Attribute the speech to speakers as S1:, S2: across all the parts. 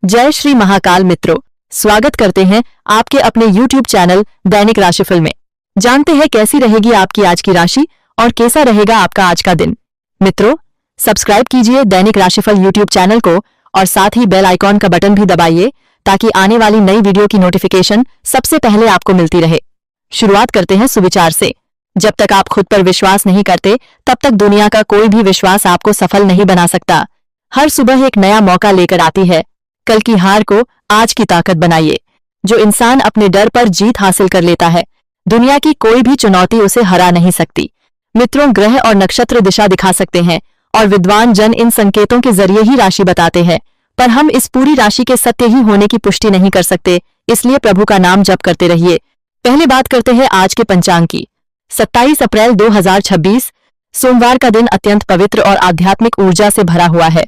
S1: जय श्री महाकाल मित्रों, स्वागत करते हैं आपके अपने YouTube चैनल दैनिक राशिफल में। जानते हैं कैसी रहेगी आपकी आज की राशि और कैसा रहेगा आपका आज का दिन। मित्रों, सब्सक्राइब कीजिए दैनिक राशिफल YouTube चैनल को और साथ ही बेल आइकॉन का बटन भी दबाइए ताकि आने वाली नई वीडियो की नोटिफिकेशन सबसे पहले आपको मिलती रहे। शुरुआत करते हैं सुविचार से। जब तक आप खुद पर विश्वास नहीं करते तब तक दुनिया का कोई भी विश्वास आपको सफल नहीं बना सकता। हर सुबह एक नया मौका लेकर आती है। कल की हार को आज की ताकत बनाइए। जो इंसान अपने डर पर जीत हासिल कर लेता है, दुनिया की कोई भी चुनौती उसे हरा नहीं सकती। मित्रों, ग्रह और नक्षत्र दिशा दिखा सकते हैं और विद्वान जन इन संकेतों के जरिए ही राशि बताते हैं, पर हम इस पूरी राशि के सत्य ही होने की पुष्टि नहीं कर सकते, इसलिए प्रभु का नाम जप करते रहिए। पहले बात करते हैं आज के पंचांग की। 27 अप्रैल 2026 सोमवार का दिन अत्यंत पवित्र और आध्यात्मिक ऊर्जा से भरा हुआ है।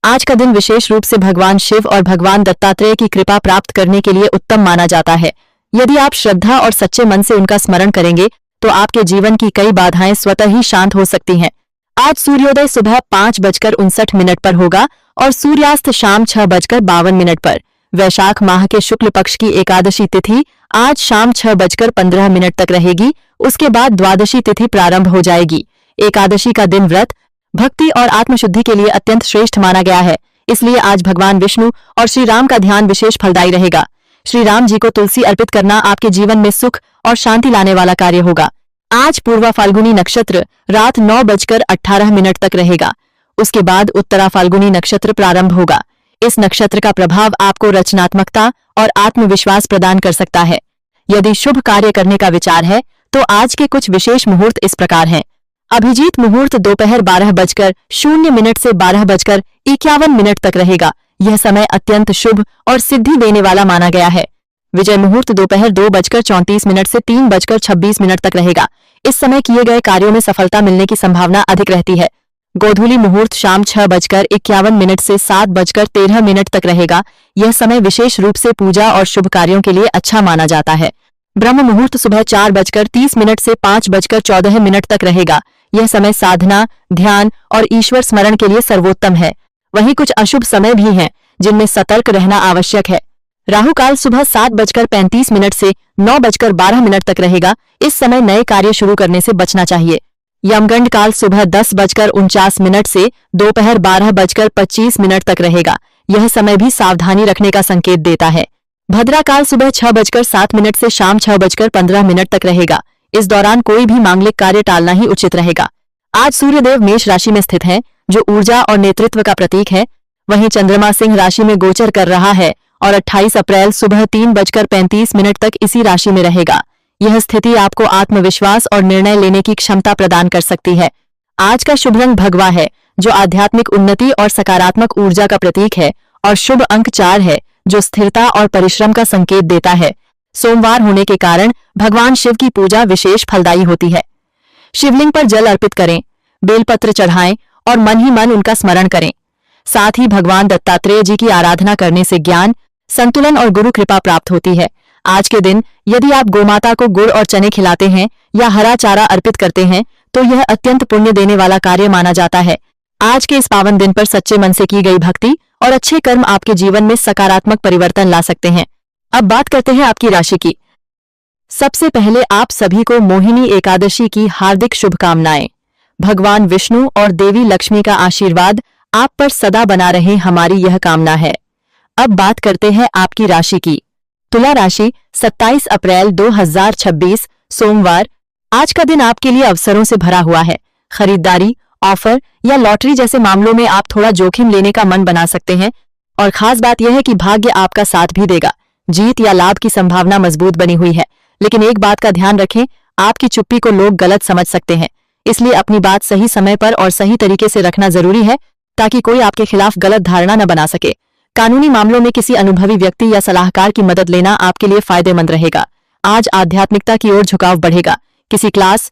S1: आज का दिन विशेष रूप से भगवान शिव और भगवान दत्तात्रेय की कृपा प्राप्त करने के लिए उत्तम माना जाता है। यदि आप श्रद्धा और सच्चे मन से उनका स्मरण करेंगे तो आपके जीवन की कई बाधाएं स्वतः ही शांत हो सकती हैं। आज सूर्योदय सुबह 5:59 पर होगा और सूर्यास्त शाम 6:52 पर। वैशाख माह के शुक्ल पक्ष की एकादशी तिथि आज शाम 6:15 तक रहेगी। उसके बाद द्वादशी तिथि प्रारंभ हो जाएगी। एकादशी का दिन व्रत, भक्ति और आत्मशुद्धि के लिए अत्यंत श्रेष्ठ माना गया है, इसलिए आज भगवान विष्णु और श्री राम का ध्यान विशेष फलदायी रहेगा। श्री राम जी को तुलसी अर्पित करना आपके जीवन में सुख और शांति लाने वाला कार्य होगा। आज पूर्वा फाल्गुनी नक्षत्र रात 9:18 तक रहेगा। उसके बाद उत्तरा फाल्गुनी नक्षत्र प्रारंभ होगा। इस नक्षत्र का प्रभाव आपको रचनात्मकता और आत्मविश्वास प्रदान कर सकता है। यदि शुभ कार्य करने का विचार है तो आज के कुछ विशेष मुहूर्त इस प्रकार हैं। अभिजीत मुहूर्त दोपहर 12:00 से 12:51 तक रहेगा। यह समय अत्यंत शुभ और सिद्धि देने वाला माना गया है। विजय मुहूर्त दोपहर 2:34 से 3:26 तक रहेगा। इस समय किए गए कार्यों में सफलता मिलने की संभावना अधिक रहती है। गोधूली मुहूर्त शाम 6:51 से 7:13 तक रहेगा। यह समय विशेष रूप से पूजा और शुभ कार्यों के लिए अच्छा माना जाता है। ब्रह्म मुहूर्त सुबह 4:30 से 5:14 तक रहेगा। यह समय साधना, ध्यान और ईश्वर स्मरण के लिए सर्वोत्तम है। वहीं कुछ अशुभ समय भी हैं जिनमें सतर्क रहना आवश्यक है। राहु काल सुबह 7:35 से 9:12 तक रहेगा। इस समय नए कार्य शुरू करने से बचना चाहिए। यमगंड काल सुबह 10:49 से दोपहर 12:25 तक रहेगा। यह समय भी सावधानी रखने का संकेत देता है। भद्रा काल सुबह 6:07 से शाम 6:15 तक रहेगा। इस दौरान कोई भी मांगलिक कार्य टालना ही उचित रहेगा। आज सूर्यदेव मेष राशि में स्थित हैं, जो ऊर्जा और नेतृत्व का प्रतीक है। वहीं चंद्रमा सिंह राशि में गोचर कर रहा है और 28 अप्रैल सुबह 3:35 तक इसी राशि में रहेगा। यह स्थिति आपको आत्मविश्वास और निर्णय लेने की क्षमता प्रदान कर सकती है। आज का शुभ रंग भगवा है, जो आध्यात्मिक उन्नति और सकारात्मक ऊर्जा का प्रतीक है, और शुभ अंक 4 है, जो स्थिरता और परिश्रम का संकेत देता है। सोमवार होने के कारण भगवान शिव की पूजा विशेष फलदायी होती है। शिवलिंग पर जल अर्पित करें, बेलपत्र चढ़ाएं और मन ही मन उनका स्मरण करें। साथ ही भगवान दत्तात्रेय जी की आराधना करने से ज्ञान, संतुलन और गुरु कृपा प्राप्त होती है। आज के दिन यदि आप गोमाता को गुड़ और चने खिलाते हैं या हरा चारा अर्पित करते हैं तो यह अत्यंत पुण्य देने वाला कार्य माना जाता है। आज के इस पावन दिन पर सच्चे मन से की गई भक्ति और अच्छे कर्म आपके जीवन में सकारात्मक परिवर्तन ला सकते हैं। अब बात करते हैं आपकी राशि की। सबसे पहले आप सभी को मोहिनी एकादशी की हार्दिक शुभकामनाएं। भगवान विष्णु और देवी लक्ष्मी का आशीर्वाद आप पर सदा बना रहे, हमारी यह कामना है। अब बात करते हैं आपकी राशि की। तुला राशि 27 अप्रैल 2026 सोमवार। आज का दिन आपके लिए अवसरों से भरा हुआ है। खरीदारी, ऑफर या लॉटरी जैसे मामलों में आप थोड़ा जोखिम लेने का मन बना सकते हैं और खास बात यह है कि भाग्य आपका साथ भी देगा। जीत या लाभ की संभावना मजबूत बनी हुई है, लेकिन एक बात का ध्यान रखें, आपकी चुप्पी को लोग गलत समझ सकते हैं, इसलिए अपनी बात सही समय पर और सही तरीके से रखना जरूरी है ताकि कोई आपके खिलाफ गलत धारणा न बना सके। कानूनी मामलों में किसी अनुभवी व्यक्ति या सलाहकार की मदद लेना आपके लिए फायदेमंद रहेगा। आज आध्यात्मिकता की ओर झुकाव बढ़ेगा। किसी क्लास,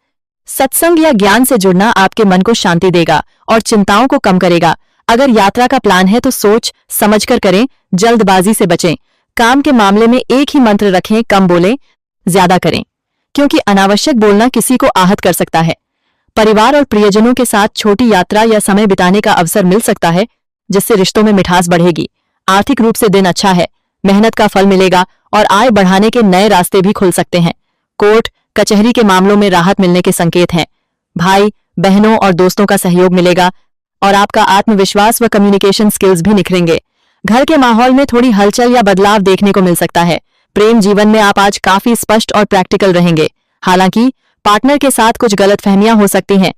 S1: सत्संग या ज्ञान से जुड़ना आपके मन को शांति देगा और चिंताओं को कम करेगा। अगर यात्रा का प्लान है तो सोच समझकर करें, जल्दबाजी से बचें। काम के मामले में एक ही मंत्र रखें, कम बोलें, ज्यादा करें, क्योंकि अनावश्यक बोलना किसी को आहत कर सकता है। परिवार और प्रियजनों के साथ छोटी यात्रा या समय बिताने का अवसर मिल सकता है, जिससे रिश्तों में मिठास बढ़ेगी। आर्थिक रूप से दिन अच्छा है, मेहनत का फल मिलेगा और आय बढ़ाने के नए रास्ते भी खुल सकते हैं। कोर्ट कचहरी के मामलों में राहत मिलने के संकेत हैं। भाई बहनों और दोस्तों का सहयोग मिलेगा और आपका आत्मविश्वास व कम्युनिकेशन स्किल्स भी निखरेंगे। घर के माहौल में थोड़ी हलचल या बदलाव देखने को मिल सकता है। प्रेम जीवन में आप आज काफी स्पष्ट और प्रैक्टिकल रहेंगे। हालांकि पार्टनर के साथ कुछ गलतफहमियां हो सकती हैं,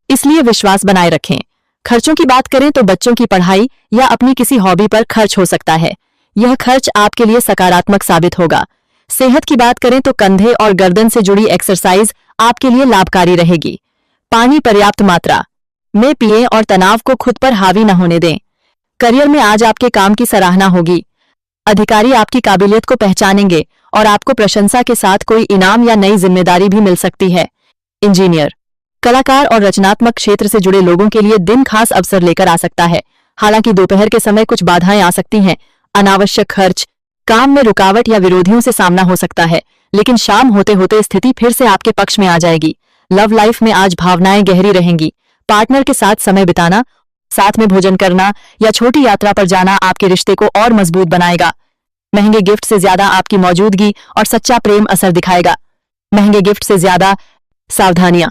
S1: इसलिए विश्वास बनाए रखें। खर्चों की बात करें तो बच्चों की पढ़ाई या अपनी किसी हॉबी पर खर्च हो सकता है। यह खर्च आपके लिए सकारात्मक साबित होगा। सेहत की बात करें तो कंधे और गर्दन से जुड़ी एक्सरसाइज आपके लिए लाभकारी रहेगी। पानी पर्याप्त मात्रा में पिएं और तनाव को खुद पर हावी न होने दें। करियर में आज आपके काम की सराहना होगी। अधिकारी आपकी काबिलियत को पहचानेंगे और आपको प्रशंसा के साथ कोई इनाम या नई जिम्मेदारी भी मिल सकती है। इंजीनियर, कलाकार और रचनात्मक क्षेत्र से जुड़े लोगों के लिए दिन खास अवसर लेकर आ सकता है। हालांकि दोपहर के समय कुछ बाधाएं आ सकती हैं। अनावश्यक खर्च, काम में रुकावट या विरोधियों से सामना हो सकता है, लेकिन शाम होते होते स्थिति फिर से आपके पक्ष में आ जाएगी। लव लाइफ में आज भावनाएं गहरी रहेंगी। पार्टनर के साथ समय बिताना, साथ में भोजन करना या छोटी यात्रा पर जाना आपके रिश्ते को और मजबूत बनाएगा। महंगे गिफ्ट से ज्यादा आपकी मौजूदगी और सच्चा प्रेम असर दिखाएगा। महंगे गिफ्ट से ज्यादा सावधानियां,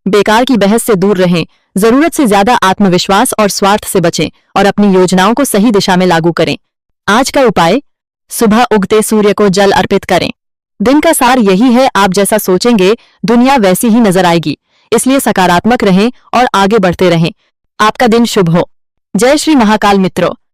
S1: बेकार की बहस से दूर रहें। जरूरत से ज्यादा आत्मविश्वास और स्वार्थ से बचें और अपनी योजनाओं को सही दिशा में लागू करें। आज का उपाय, सुबह उगते सूर्य को जल अर्पित करें। दिन का सार यही है, आप जैसा सोचेंगे दुनिया वैसी ही नजर आएगी। इसलिए सकारात्मक रहें और आगे बढ़ते रहें। आपका दिन शुभ हो। जय श्री महाकाल मित्रों।